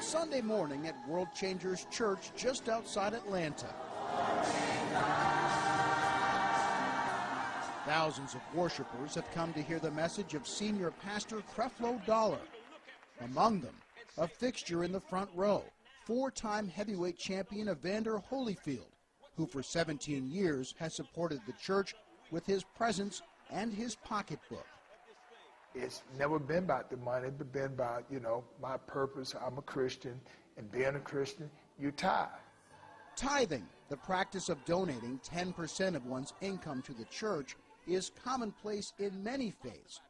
Sunday morning at World Changers Church just outside Atlanta. Thousands of worshipers have come to hear the message of senior pastor Creflo Dollar. Among them, a fixture in the front row, four-time heavyweight champion Evander Holyfield, who for 17 years has supported the church with his presence and his pocketbook. It's never been about the money, but been about, my purpose. I'm a Christian, and being a Christian, you tithe. Tithing, the practice of donating 10% of one's income to the church, is commonplace in many faiths.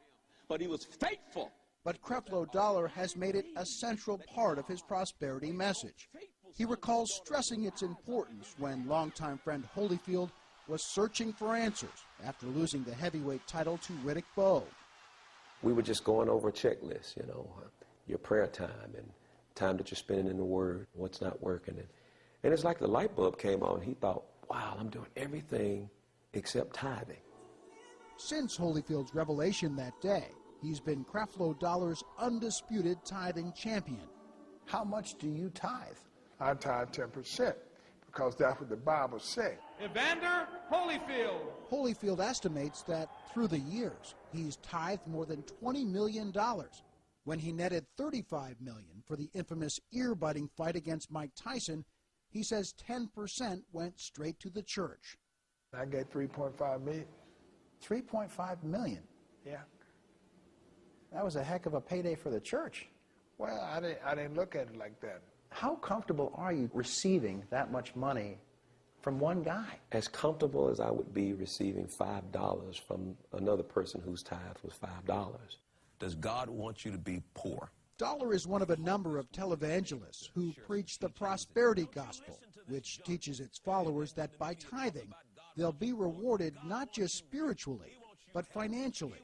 But he was faithful. But Creflo Dollar has made it a central part of his prosperity message. He recalls stressing its importance when longtime friend Holyfield was searching for answers after losing the heavyweight title to Riddick Bowe. We were just going over a checklist, your prayer time and time that you're spending in the Word, what's not working. And it's like the light bulb came on. He thought, wow, I'm doing everything except tithing. Since Holyfield's revelation that day, he's been Creflo Dollar's undisputed tithing champion. How much do you tithe? I tithe 10% because that's what the Bible said. Evander Holyfield. Holyfield estimates that through the years, he's tithed more than $20 million. When he netted $35 million for the infamous ear-biting fight against Mike Tyson, he says 10% went straight to the church. I get $3.5 million. $3.5 million? Yeah. That was a heck of a payday for the church. Well, I didn't look at it like that. How comfortable are you receiving that much money from one guy? As comfortable as I would be receiving $5 from another person whose tithe was $5. Does God want you to be poor? Dollar is one of a number of televangelists who preach the prosperity gospel, which teaches its followers that by tithing, they'll be rewarded not just spiritually, but financially.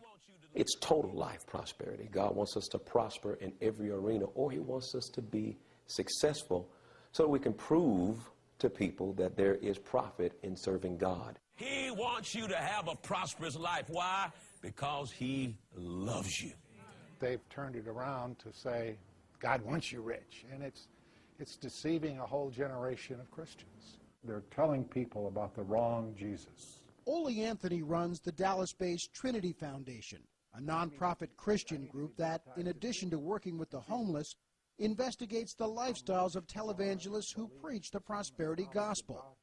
It's total life prosperity. God wants us to prosper in every arena, or he wants us to be successful so that we can prove to people that there is profit in serving God. He wants you to have a prosperous life. Why? Because he loves you. They've turned it around to say, God wants you rich, and it's deceiving a whole generation of Christians. They're telling people about the wrong Jesus. Ole Anthony runs the Dallas-based Trinity Foundation, a nonprofit Christian group that, in addition to working with the homeless, investigates the lifestyles of televangelists who preach the prosperity gospel.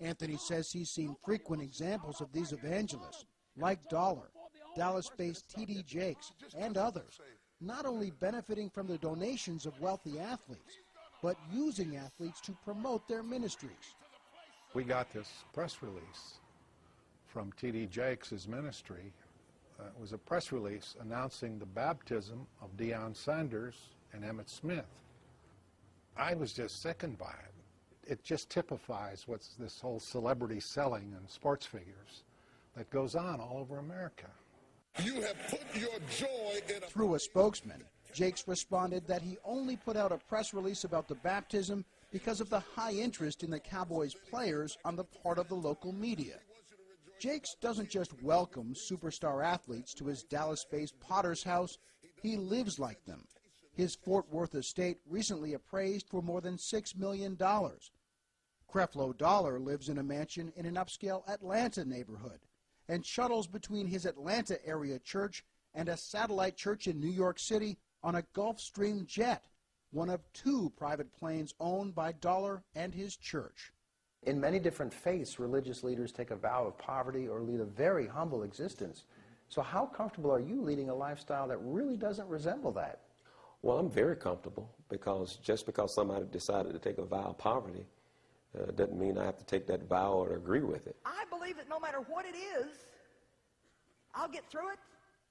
Anthony says he's seen frequent examples of these evangelists, like Dollar, Dallas-based T.D. Jakes, and others, not only benefiting from the donations of wealthy athletes, but using athletes to promote their ministries. We got this press release from T.D. Jakes' ministry. It was a press release announcing the baptism of Deion Sanders and Emmitt Smith. I was just sickened by it. It just typifies what's this whole celebrity selling and sports figures that goes on all over America. You have put your joy in Through a spokesman, Jakes responded that he only put out a press release about the baptism because of the high interest in the Cowboys players on the part of the local media. Jakes doesn't just welcome superstar athletes to his Dallas-based Potter's house, he lives like them. His Fort Worth estate recently appraised for more than $6 million. Creflo Dollar lives in a mansion in an upscale Atlanta neighborhood and shuttles between his Atlanta area church and a satellite church in New York City on a Gulfstream jet, one of two private planes owned by Dollar and his church. In many different faiths, religious leaders take a vow of poverty or lead a very humble existence. So how comfortable are you leading a lifestyle that really doesn't resemble that? Well, I'm very comfortable because just because somebody decided to take a vow of poverty doesn't mean I have to take that vow or agree with it. I believe that no matter what it is, I'll get through it.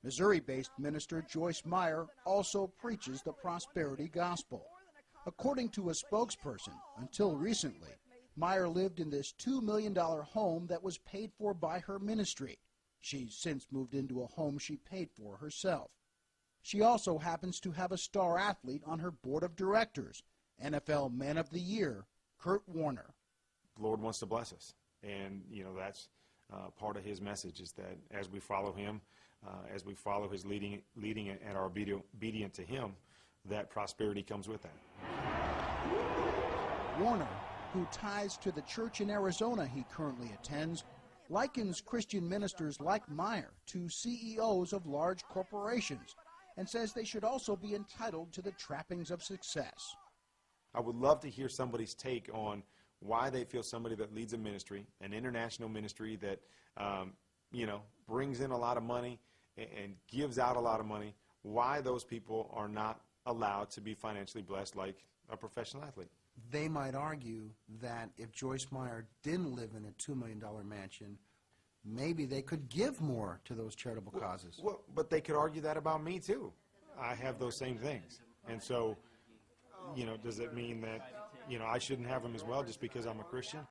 Missouri-based minister Joyce Meyer also preaches the prosperity gospel. According to a spokesperson, until recently, Meyer lived in this $2 million home that was paid for by her ministry. She's since moved into a home she paid for herself. She also happens to have a star athlete on her board of directors, NFL Man of the Year, Kurt Warner. The Lord wants to bless us, and that's part of his message is that as we follow him, as we follow his leading and are obedient to him, that prosperity comes with that. Warner, who ties to the church in Arizona he currently attends, likens Christian ministers like Meyer to CEOs of large corporations and says they should also be entitled to the trappings of success. I would love to hear somebody's take on why they feel somebody that leads a ministry, an international ministry that, brings in a lot of money and gives out a lot of money, why those people are not allowed to be financially blessed like a professional athlete. They might argue that if Joyce Meyer didn't live in a $2 million mansion, maybe they could give more to those charitable causes. Well, but they could argue that about me too. I have those same things. And so, does it mean that, I shouldn't have them as well just because I'm a Christian?